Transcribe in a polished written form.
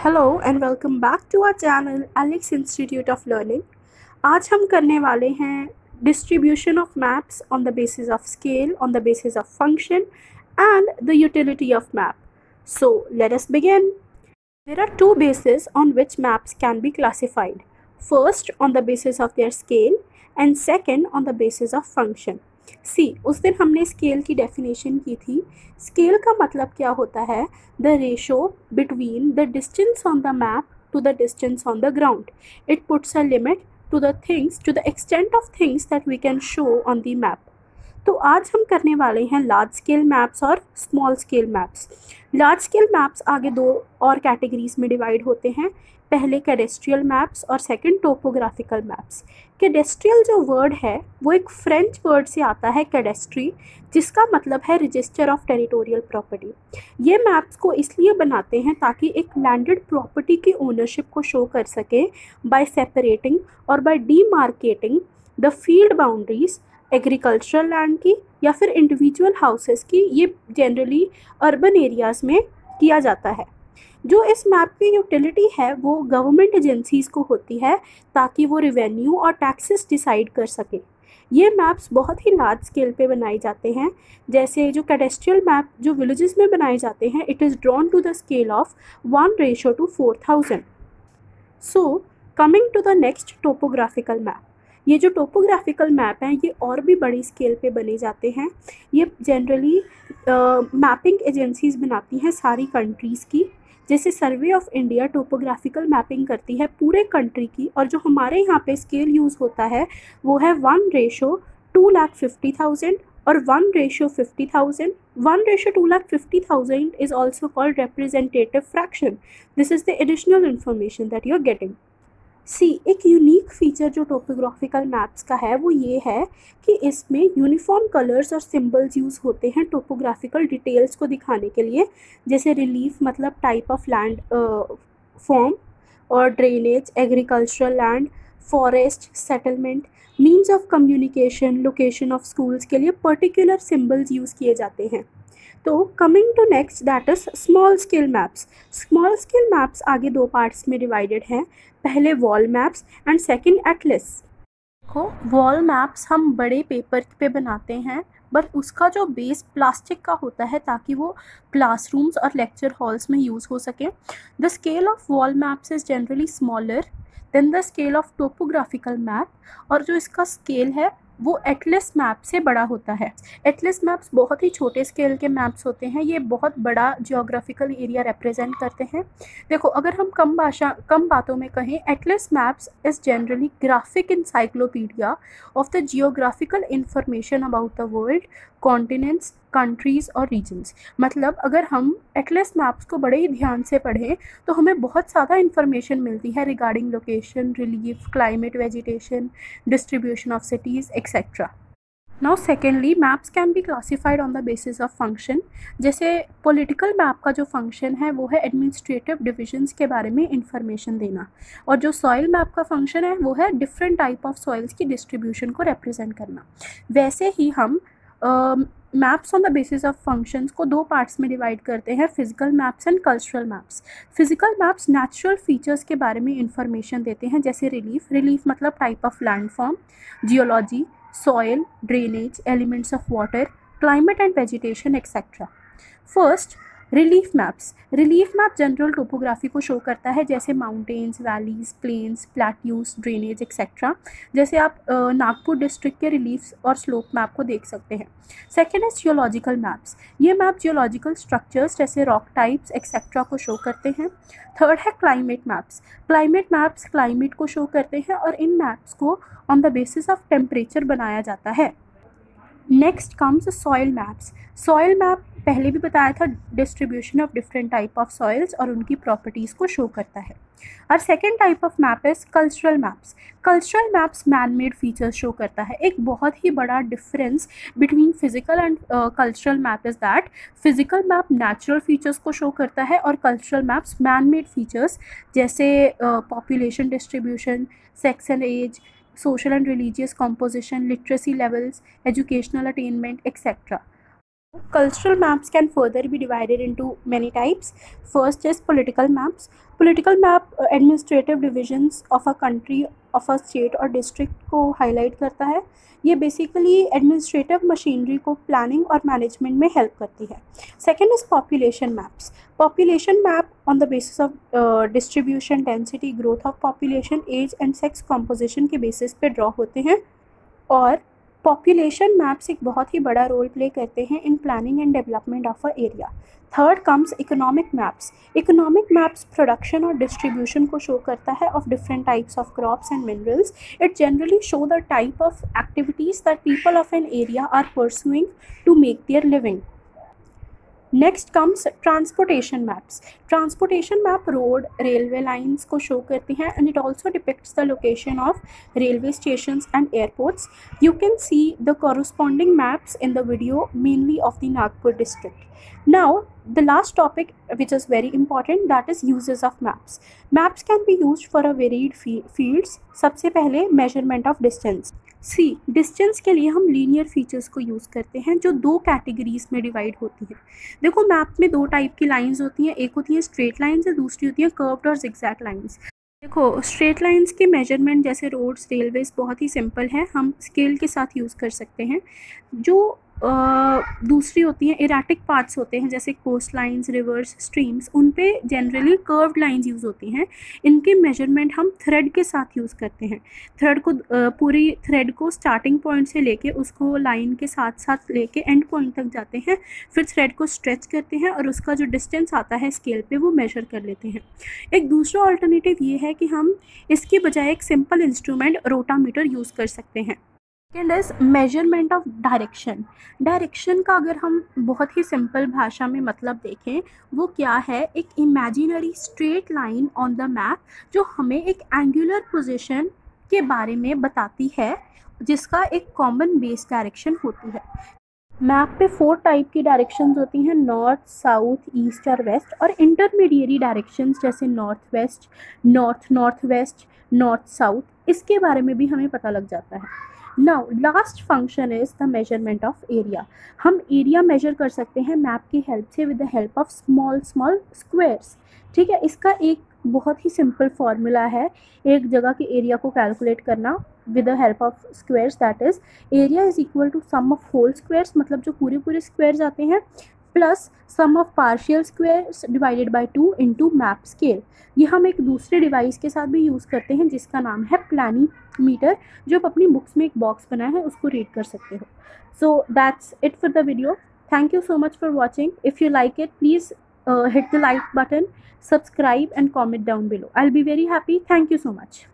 Hello and welcome back to our channel Alex institute of learning. आज हम करने वाले हैं distribution of maps on the basis of scale, on the basis of function and the utility of map. So let us begin. There are two bases on which maps can be classified. First on the basis of their scale and second on the basis of function. सी उस दिन हमने scale की definition की थी. Scale का मतलब क्या होता है? The ratio between the distance on the map to the distance on the ground. It puts a limit to the things, to the extent of things that we can show on the map. तो आज हम करने वाले हैं large scale maps और small scale maps. Large scale maps आगे दो और कैटेगरीज में डिवाइड होते हैं. पहले कैडेस्ट्रियल मैप्स और सेकंड टोपोग्राफिकल मैप्स. कैडेस्ट्रियल जो वर्ड है वो एक फ्रेंच वर्ड से आता है कैडेस्ट्री, जिसका मतलब है रजिस्टर ऑफ टेरिटोरियल प्रॉपर्टी. ये मैप्स को इसलिए बनाते हैं ताकि एक लैंडेड प्रॉपर्टी की ओनरशिप को शो कर सके बाय सेपरेटिंग और by demarcating the field boundaries agricultural land की या फिर इंडिविजुअल हाउसेस की. ये जनरली अर्बन एरियाज़ में किया जाता है. जो इस मैप की यूटिलिटी है वो गवर्नमेंट एजेंसीज़ को होती है ताकि वो रिवेन्यू और टैक्सेस डिसाइड कर सके. ये मैप्स बहुत ही लार्ज स्केल पे बनाए जाते हैं. जैसे जो कैडेस्ट्रियल मैप जो विलेजेस में बनाए जाते हैं, it is drawn to the scale of 1:4000. So coming to the next topographical map. ये जो टोपोग्राफिकल मैप हैं ये और भी बड़ी स्केल पे बने जाते हैं. ये जनरली मैपिंग एजेंसीज़ बनाती हैं सारी कंट्रीज़ की. जैसे survey of India topographical mapping करती है पूरे कंट्री की, और जो हमारे यहाँ पे स्केल यूज़ होता है वो है 1:250,000 और 1:50,000. 1:250,000 is also called representative fraction. This is the additional information that you are getting. सी एक यूनिक फीचर जो टोपोग्राफिकल मैप्स का है वो ये है कि इसमें यूनिफॉर्म कलर्स और सिंबल्स यूज़ होते हैं टोपोग्राफिकल डिटेल्स को दिखाने के लिए. जैसे रिलीफ मतलब टाइप ऑफ लैंड फॉर्म, और drainage agricultural land, forest settlement, means of communication, location of schools के लिए पर्टिकुलर सिंबल्स यूज़ किए जाते हैं. तो coming to next that is small scale maps. Small scale maps आगे दो पार्ट्स में डिवाइडेड हैं. पहले wall maps and second atlas. देखो वॉल मैप्स हम बड़े पेपर पे बनाते हैं, बट उसका जो बेस प्लास्टिक का होता है ताकि वो क्लासरूम्स और लेक्चर हॉल्स में यूज़ हो सके. The scale of wall maps is generally smaller than the scale of topographical map, और जो इसका स्केल है वो एटलस मैप से बड़ा होता है. एटलस मैप्स बहुत ही छोटे स्केल के मैप्स होते हैं. ये बहुत बड़ा जियोग्राफिकल एरिया रिप्रेजेंट करते हैं. देखो अगर हम कम बातों में कहें, Atlas maps is generally graphic encyclopedia of the geographical information about the world, continents, countries और रीजन्स. मतलब अगर हम एटलस मैप्स को बड़े ही ध्यान से पढ़ें तो हमें बहुत ज़्यादा इन्फॉर्मेशन मिलती है regarding location, relief, climate, vegetation, distribution of cities etcetera. Now secondly maps can be classified on the basis of function. जैसे पॉलिटिकल मैप का जो फंक्शन है वो है एडमिनिस्ट्रेटिव डिविजन्स के बारे में इंफॉर्मेशन देना, और जो सॉइल मैप का फंक्शन है वो है डिफरेंट टाइप ऑफ सॉइल्स की डिस्ट्रीब्यूशन को रिप्रेजेंट करना. वैसे ही हम maps on the basis of functions को दो पार्ट्स में डिवाइड करते हैं, physical maps and cultural maps. Physical maps natural features के बारे में इंफॉर्मेशन देते हैं, जैसे रिलीफ मतलब type of land form, geology, soil, drainage, elements of water, climate and vegetation etcetera. First relief maps. Relief map general topography को show करता है, जैसे mountains, valleys, plains, plateaus, drainage etcetera. जैसे आप नागपुर डिस्ट्रिक्ट के रिलीफ और slope map को देख सकते हैं. Second is geological maps. ये मैप जियोलॉजिकल स्ट्रक्चर्स जैसे रॉक टाइप्स एक्सेट्रा को शो करते हैं. थर्ड है climate maps. Climate maps climate को शो करते हैं और इन मैप्स को on the basis of temperature बनाया जाता है. Next comes soil maps. Soil map पहले भी बताया था, distribution of different type of soils और उनकी प्रॉपर्टीज़ को शो करता है. और second type of map is cultural maps. Cultural maps man made features show करता है. एक बहुत ही बड़ा difference between physical and cultural map is that physical map natural features को शो करता है और cultural maps man made features जैसे population distribution, sex and age, social and religious composition, literacy levels, educational attainment, etc. Cultural maps can further be divided into many types. First is political maps. Political map administrative divisions of a country, of a state or district को highlight करता है. ये basically administrative machinery को planning और management में help करती है. Second is population maps. Population map on the basis of distribution, density, growth of population, age and sex composition के basis पे draw होते हैं. और पॉपुलेशन मैप्स एक बहुत ही बड़ा रोल प्ले करते हैं in planning and development of a area. Third comes economic maps. Economic maps production और डिस्ट्रीब्यूशन को शो करता है of different types of crops and minerals. It generally show the type of activities that people of an area are pursuing to make their living. Next comes transportation maps. Transportation map road, railway lines को show करती हैं and it also depicts the location of railway stations and airports. You can see the corresponding maps in the video, mainly of the Nagpur district. Now the last topic, which is very important, that is uses of maps. Maps can be used for a varied fields. सबसे पहले measurement of distance. सी distance के लिए हम linear features को use करते हैं जो दो कैटेगरीज में डिवाइड होती हैं. देखो मैप में दो टाइप की लाइंस होती हैं, एक होती है स्ट्रेट लाइंस और दूसरी होती है कर्व्ड और जिगजैग लाइंस. देखो स्ट्रेट लाइंस के मेजरमेंट जैसे रोड्स, रेलवेज बहुत ही सिंपल है, हम स्केल के साथ यूज़ कर सकते हैं. जो दूसरी होती हैं इरेटिक पार्ट्स होते हैं जैसे कोस्ट लाइन्स, रिवर्स, स्ट्रीम्स, उन पे जनरली कर्व्ड लाइंस यूज़ होती हैं. इनके मेजरमेंट हम थ्रेड के साथ यूज़ करते हैं. थ्रेड को पूरी थ्रेड को स्टार्टिंग पॉइंट से लेके उसको लाइन के साथ साथ लेके एंड पॉइंट तक जाते हैं, फिर थ्रेड को स्ट्रेच करते हैं और उसका जो डिस्टेंस आता है स्केल पे वो मेजर कर लेते हैं. एक दूसरा ऑल्टरनेटिव ये है कि हम इसके बजाय एक सिंपल इंस्ट्रूमेंट रोटामीटर यूज़ कर सकते हैं. Second is measurement of direction. Direction का अगर हम बहुत ही सिंपल भाषा में मतलब देखें वो क्या है, एक imaginary straight line on the map जो हमें एक एंगुलर पोजीशन के बारे में बताती है जिसका एक कॉमन बेस डायरेक्शन होती है. मैप पे 4 टाइप की डायरेक्शंस होती हैं, नॉर्थ, साउथ, ईस्ट और वेस्ट, और इंटरमीडिएरी डायरेक्शंस जैसे north west, north west, north south, इसके बारे में भी हमें पता लग जाता है. Now last function is the measurement of area. हम एरिया मेजर कर सकते हैं मैप की हेल्प से with the help of small squares. ठीक है, इसका एक बहुत ही सिंपल फार्मूला है एक जगह के एरिया को कैलकुलेट करना with the help of squares, that is area is equal to sum of whole squares, मतलब जो पूरे स्क्वायर्स आते हैं, plus sum of partial squares divided by 2 into map scale. ये हम एक दूसरे डिवाइस के साथ भी यूज़ करते हैं जिसका नाम है प्लानीमीटर, जो आप अपनी बुक्स में एक बॉक्स बनाया है उसको रीड कर सकते हो. So that's it for the video. Thank you so much for watching. If you like it please hit the like button, subscribe and comment down below. I'll be very happy. Thank you so much.